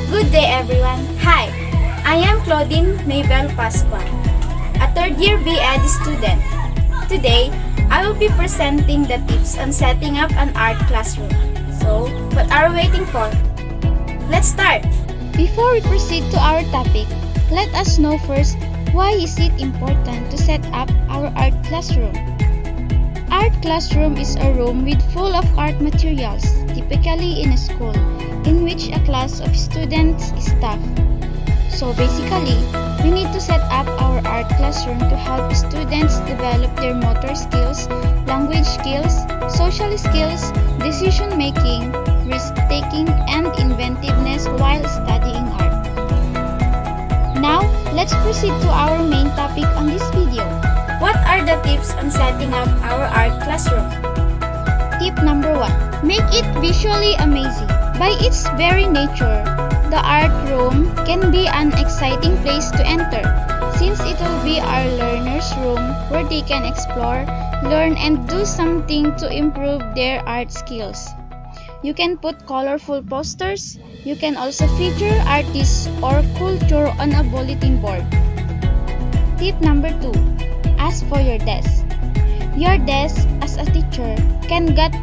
Good day everyone. Hi, I am Claudine Maybel Pasqua, a third-year B.Ed student. Today, I will be presenting the tips on setting up an art classroom. So, what are we waiting for? Let's start! Before we proceed to our topic, let us know first why is it important to set up our art classroom. Art classroom is a room with full of art materials, typically in a school, in which a class of students is staffed. So basically, we need to set up our art classroom to help students develop their motor skills, language skills, social skills, decision-making, risk-taking, and inventiveness while studying art. Now, let's proceed to our main topic on this video. What are the tips on setting up our art classroom? Tip number 1. Make it visually amazing. By its very nature, the art room can be an exciting place to enter, since it will be our learners' room where they can explore, learn, and do something to improve their art skills. You can put colorful posters. You can also feature artists or culture on a bulletin board. Tip number 2. Ask for your desk. Your desk as a teacher can get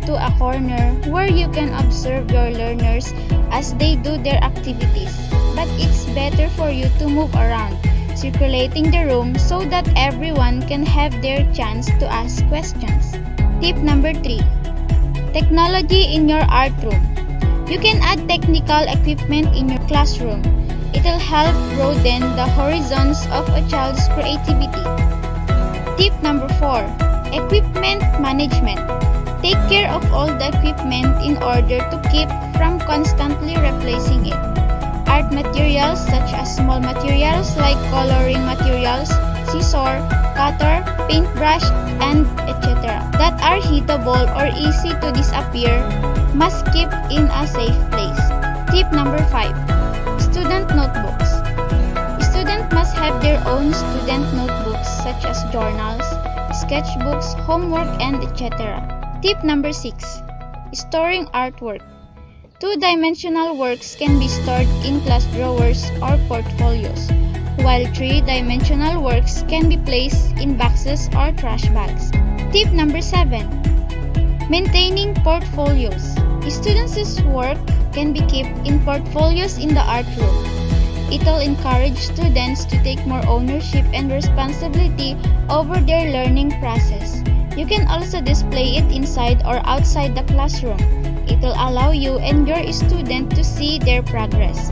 to a corner where you can observe your learners as they do their activities. But it's better for you to move around, circulating the room so that everyone can have their chance to ask questions. Tip number 3. Technology in your art room. You can add technical equipment in your classroom. It will help broaden the horizons of a child's creativity. Tip number 4. Equipment management. Take care of all the equipment in order to keep from constantly replacing it. Art materials such as small materials like coloring materials, scissor, cutter, paintbrush, and etc. that are hittable or easy to disappear must keep in a safe place. Tip number 5. Student notebooks. Students must have their own student notebooks such as journals, sketchbooks, homework, and etc. Tip number 6. Storing artwork. Two-dimensional works can be stored in class drawers or portfolios, while three-dimensional works can be placed in boxes or trash bags. Tip number 7. Maintaining portfolios. Students' work can be kept in portfolios in the art room. It will encourage students to take more ownership and responsibility over their learning process. You can also display it inside or outside the classroom. It will allow you and your student to see their progress.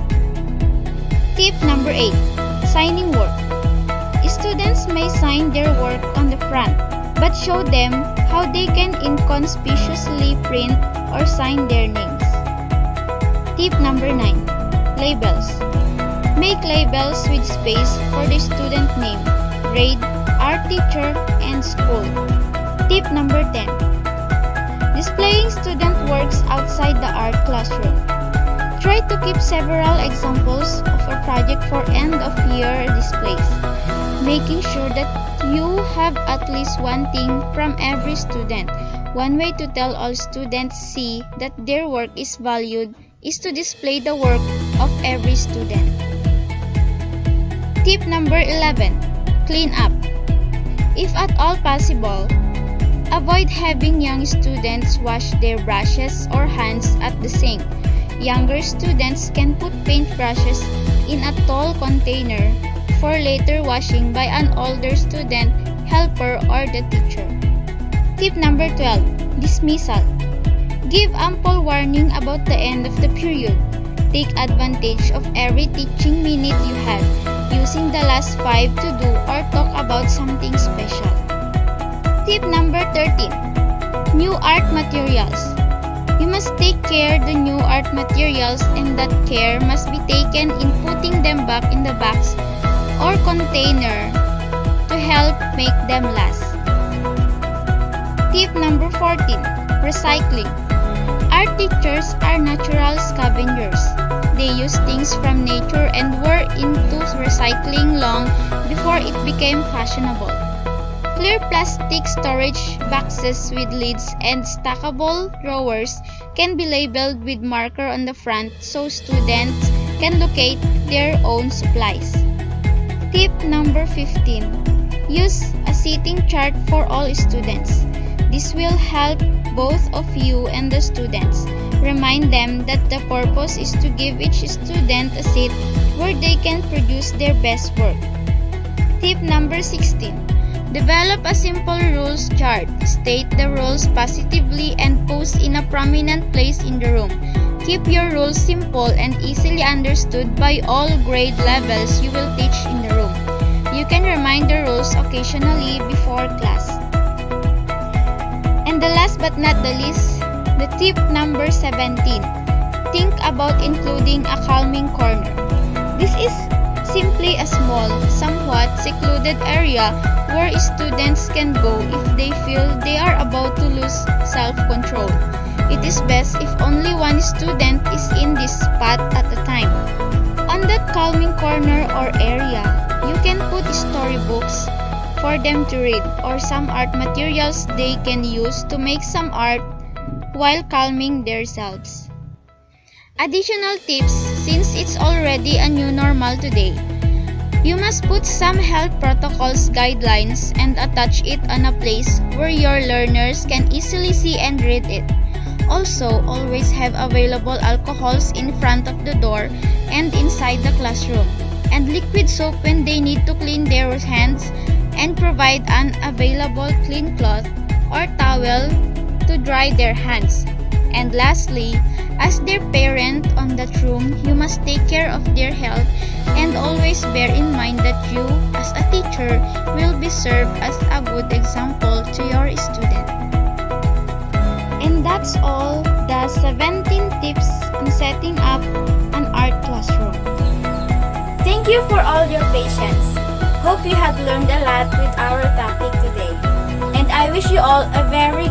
Tip number 8. Signing work. Students may sign their work on the front, but show them how they can inconspicuously print or sign their names. Tip number 9. Labels. Make labels with space for the student name, grade, art teacher, and school. Tip number 10. Displaying student works outside the art classroom. Try to keep several examples of a project for end-of-year displays, making sure that you have at least one thing from every student. One way to tell all students see that their work is valued is to display the work of every student. Tip number 11. Clean up. If at all possible, avoid having young students wash their brushes or hands at the sink. Younger students can put paintbrushes in a tall container for later washing by an older student, helper, or the teacher. Tip number 12. Dismissal. Give ample warning about the end of the period. Take advantage of every teaching minute you have, using the last 5 to do or talk about something special. Tip number 13. New art materials. You must take care the new art materials, and that care must be taken in putting them back in the box or container to help make them last. Tip number 14. Recycling. Art teachers are natural scavengers. They use things from nature and were into recycling long before it became fashionable. Clear plastic storage boxes with lids and stackable drawers can be labeled with marker on the front so students can locate their own supplies. Tip number 15. Use a seating chart for all students. This will help both of you and the students. Remind them that the purpose is to give each student a seat where they can produce their best work. Tip number 16. Develop a simple rules chart. State the rules positively and post in a prominent place in the room. Keep your rules simple and easily understood by all grade levels you will teach in the room. You can remind the rules occasionally before class. And the last but not the least, the tip number 17. Think about including a calming corner. This is simply a small, somewhat secluded area where students can go if they feel they are about to lose self-control. It is best if only one student is in this spot at a time. On that calming corner or area, you can put storybooks for them to read or some art materials they can use to make some art while calming themselves. Additional tips, since it's already a new normal today, you must put some health protocols guidelines and attach it on a place where your learners can easily see and read it. Also, always have available alcohols in front of the door and inside the classroom, and liquid soap when they need to clean their hands, and provide an available clean cloth or towel to dry their hands. And lastly, as their parent on that room, you must take care of their health and always bear in mind that you, as a teacher, will be served as a good example to your student. And that's all the 17 tips on setting up an art classroom. Thank you for all your patience. Hope you have learned a lot with our topic today. And I wish you all a very